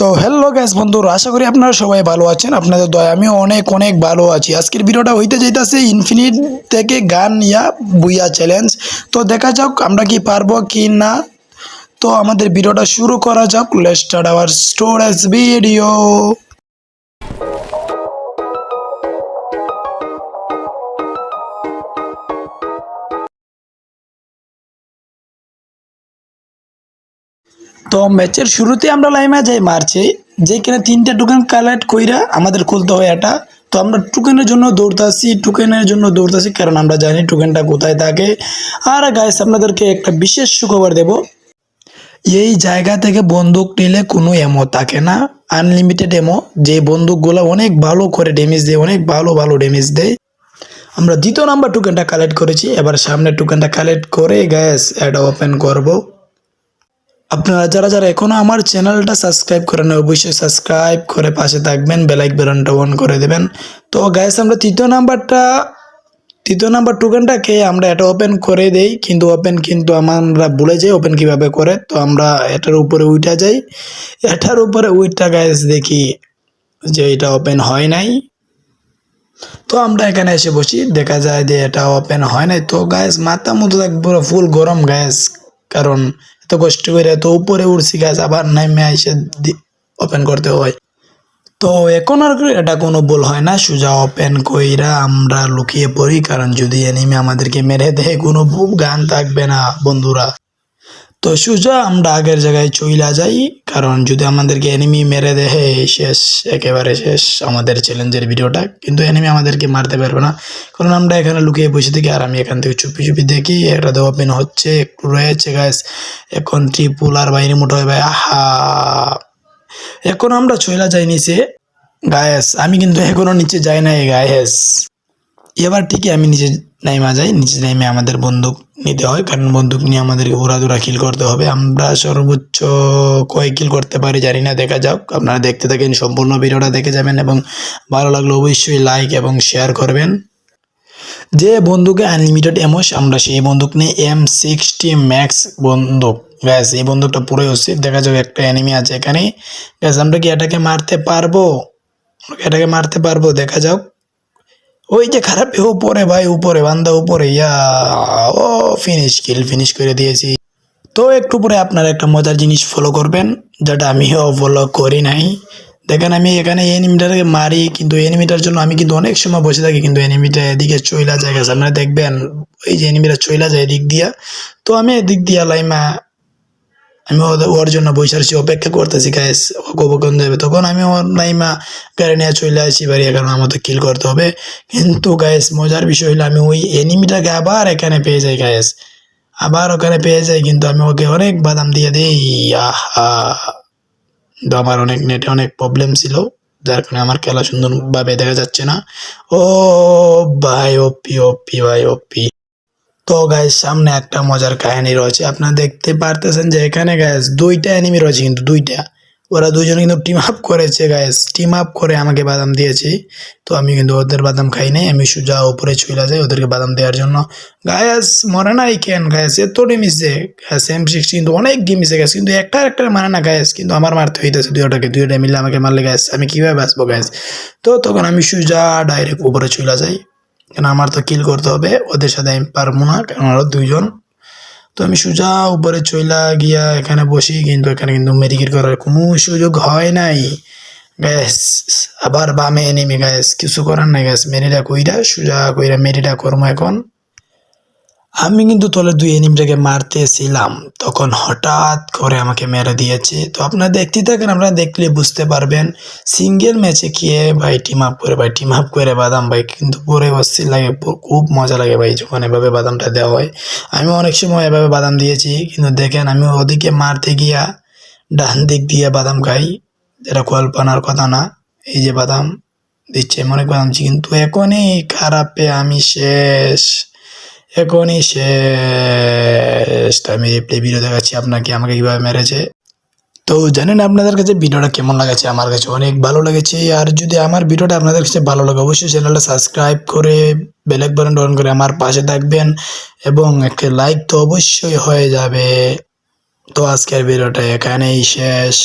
তো hello guys বন্ধুরা, আশা করি আপনারা সবাই ভালো আছেন। আপনাদের দয়া আমি অনেক অনেক ভালো আছি। আজকের ভিডিওটা হইতে যাইতেছে ইনফিনিট থেকে গান ইয়া বুইয়া চ্যালেঞ্জ। তো দেখা যাক আমরা কি পারবো কি না। তো আমাদের ভিডিওটা শুরু করা যাক। Let's start our storage video. তো ম্যাচের শুরুতে আমরা লাইমা যাই মারছে, যেখানে 3টা টোকেন কালেক্ট কইরা আমাদের খুলতে হয় এটা। তো আমরা টোকেনের জন্য দৌড়তাছি কারণ আমরা জানি টোকেনটা কোথায় থাকে। আর গাইস আপনাদেরকে একটা বিশেষ সুখবর দেব, এই জায়গা থেকে বন্দুক নিলে কোনো এমো থাকে না, আনলিমিটেড এমো। যে বন্দুকগুলো অনেক ভালো করে ড্যামেজ দেয়, অনেক ভালো ভালো ড্যামেজ দেয়। আমরা 2য় নাম্বার টোকেনটা কালেক্ট করেছি, এবার সামনে টোকেনটা কালেক্ট করে গ্যাস এটা ওপেন করব। আপনারা যারা যারা এখনো আমার চ্যানেলটা সাবস্ক্রাইব করেন অবশ্যই সাবস্ক্রাইব করে পাশে থাকবেন, বেল আইকনটা অন করে দেবেন। তো গাইস আমরা তৃতীয় নাম্বার টোকেনটাকে আমরা এটা ওপেন করে দেই, কিন্তু আমরা ভুলে যাই ওপেন কিভাবে করে। তো আমরা এটার উপরে উঠা যাই, গাইস দেখি যে এটা ওপেন হয় নাই। তো আমরা এখানে এসে বসি, দেখা যায় যে এটা ওপেন হয় নাই। তো গাইস মাথা মতো একবার ফুল গরম গাইস, কারণ এত কষ্ট করে এত উপরে উঠছি গাইস, আবার নামে এসে ওপেন করতে হয়। তো এখন আর এটা কোনো ভুল হয় না, সোজা ওপেন কইরা আমরা লুকিয়ে পড়ি, কারণ যদি এনিমি আমাদেরকে মেরে দেয় কোনো গান থাকবে না বন্ধুরা। তো সোজা আমরা আগের জায়গায় চইলা যাই, কারণ যদি আমাদেরকে এনিমি মেরে দেয় শেষ, একেবারে শেষ আমাদের চ্যালেঞ্জের ভিডিওটা। কিন্তু এনিমি আমাদেরকে মারতে পারবে না, কারণ আমরা এখানে লুকিয়ে বসে থাকি। আর আমি এখান থেকে চুপি চুপি দেখি একটা তো ওপেন হচ্ছে, একটু রয়েছে গাইস। এখন ট্রিপুল আর বাইরে মোটা হয় ভাই, আহা। এখন আমরা চইলা যাই নিচে গায়েস, আমি কিন্তু এখনো নিচে যাই নাই গায়েস। এবার ঠিকই আমি নিচে নাইমা যাই, নিচে নাইমে আমাদের বন্দুক নিতে হয়, কারণ বন্দুক নিয়ে আমাদেরকে উড়াদুরা কিল করতে হবে। আমরা সর্বোচ্চ কয় কিল করতে পারি জানি না, দেখা যাক। আপনারা দেখতে থাকেন, সম্পূর্ণ ভিডিওটা দেখে যাবেন এবং ভালো লাগলে অবশ্যই লাইক এবং শেয়ার করবেন। যে বন্দুকে আনলিমিটেড এমোস, আমরা সেই বন্দুক নিয়ে M60 ম্যাক্স বন্দুক গ্যাস। এই বন্দুকটা পুরোই হচ্ছে, দেখা যাক একটা এনিমি আছে এখানে গ্যাস। আমরা কি এটাকে মারতে পারবো, দেখা যাক। ওই যে খারাপ উপরে ভাই, উপরে বান্দা, উপরে ইয়া। ও ফিনিশ করে দিয়েছি। তো একটু পরে আপনারা একটা মজার জিনিস ফলো করবেন, যেটা আমিও ফলো করি নাই। দেখেন আমি এখানে এনিমিটাকে মারি, কিন্তু এনিমিটার জন্য আমি কিন্তু অনেক সময় বসে থাকি, কিন্তু এনিমিটা এদিকে চইলা যায় গেছে। আপনারা দেখবেন ওই যে এনিমিটা চইলা যায় এদিক দিয়া। তো আমি এদিক দিয়া লাইমা, আমি ওর জন্য বসে আছি, অপেক্ষা করতেছি গাইস, কখন দেবে। তখন আমি ওর নাইমা গাড়ি নিয়ে চলে আসি বাড়ি, কারণ আমাকে কিল করতে হবে। কিন্তু গাইস মজার বিষয় হলো আমি ওই এনিমিটাকে আবার এখানে পেয়ে যাই গাইস, কিন্তু আমি ওকে অনেক বাদাম দিয়ে দিই। আহা, তো আমার অনেক নেটে অনেক প্রবলেম ছিল, যার কারণে আমার খেলা সুন্দরভাবে দেখা যাচ্ছে না। ও ভাই, ওপি ভাই, ওপি। তো গাইস সামনে একটা মজার কাহিনী রয়েছে, আপনারা দেখতে পারতেছেন যে এখানে গাইস 2টা এনিমি রয়েছে, কিন্তু 2টা, ওরা দুজনে কিন্তু টিম আপ করেছে গাইস, টিম আপ করে আমাকে বাদাম দিয়েছে। তো আমি কিন্তু ওদের বাদাম খাই নাই, আমি সোজা উপরে চলে যাই ওদেরকে বাদাম দেওয়ার জন্য। গাইস মরে নাই কেন গাইস, এত ডেমিছে গাইস। M60 কিন্তু অনেক ডেমিছে গাইস, কিন্তু একটা মানে না গাইস, কিন্তু আমার মারতে হইতেছে দুইটা মিলে আমাকে মারলে গাইস আমি কিভাবে বাঁচবো গাইস। তো তখন আমি সোজা ডাইরেক্ট উপরে চলে যাই, কেন আমার তো কিল করতে হবে, ওদের সাথে আমি পারবো না, কারণ আরো 2জন। তো আমি সোজা উপরে চইলা গিয়া এখানে বসি, কিন্তু এখানে কিন্তু মেডিকেট করার কোনো সুযোগ হয় নাই গ্যাস। আবার বামে এনিমি গ্যাস, কিছু করার নাই গ্যাস। মেরিটা কইরা সোজা কইরা মেরিটা করবো এখন। আমি কিন্তু তলে 2 এনিমিটাকে মারতেছিলাম, তখন হঠাৎ করে আমাকে মেরে দিয়েছে। তো আপনারা দেখতে থাকেন, আপনারা দেখলে বুঝতে পারবেন। সিঙ্গেল ম্যাচে গিয়ে ভাই টিম আপ করে বাদাম ভাই কিন্তু পরে অস্থির লাগে, খুব মজা লাগে ভাই যখন এভাবে বাদামটা দেওয়া হয়। আমি অনেক সময় এভাবে বাদাম দিয়েছি, কিন্তু দেখেন আমি ওদিকে মারতে গিয়া ডান দিক দিয়ে বাদাম খাই, যেটা কল্পনার কথা না। এই যে বাদাম দিচ্ছে, অনেক বাদাম, কিন্তু এখনই খারাপে আমি শেষ, এখনই শেষ। তো আমি রিপ্লে ভিডিও দেখাচ্ছি আপনাকে, আমাকে কিভাবে মেরেছে। তো জানেন আপনাদের কাছে ভিডিওটা কেমন লাগেছে, আমার কাছে অনেক ভালো লেগেছে। আর যদি আমার ভিডিওটা আপনাদের কাছে ভালো লাগে অবশ্যই চ্যানেলটা সাবস্ক্রাইব করে বেল আইকন অন করে আমার পাশে থাকবেন, এবং একটা লাইক তো অবশ্যই হয়ে যাবে। তো আজকের ভিডিওটা এখানেই শেষ।